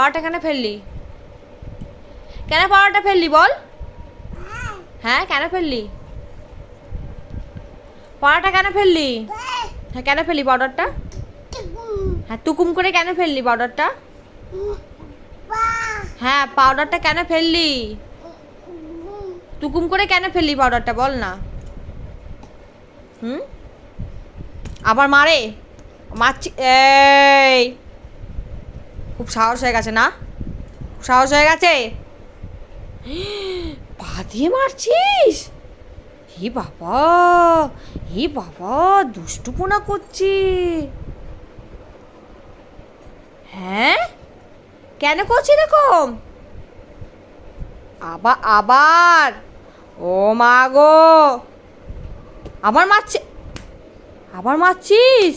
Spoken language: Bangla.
পাউডারটা কেন ফেললি? কেন পাউডারটা ফেললি বল? হ্যাঁ কেন ফেললি? পাউডারটা কেন ফেললি? হ্যাঁ কেন ফেললি পাউডারটা? হ্যাঁ তুকুম করে কেন ফেললি পাউডারটা? হ্যাঁ পাউডারটা কেন ফেললি? তুকুম করে কেন ফেললি পাউডারটা বল না। হুম, আবার মারে? মারছি এই, খুব সাহস হয়ে গেছে না? খুব সাহস হয়ে গেছে? পা দিয়ে মারছিস? হি বাবা, হি বাবা, দুষ্টুপনা করছি। হ্যাঁ কেন করছি এরকম? আবার আবার, ও মা গো, আবার মারছে, আবার মারছিস?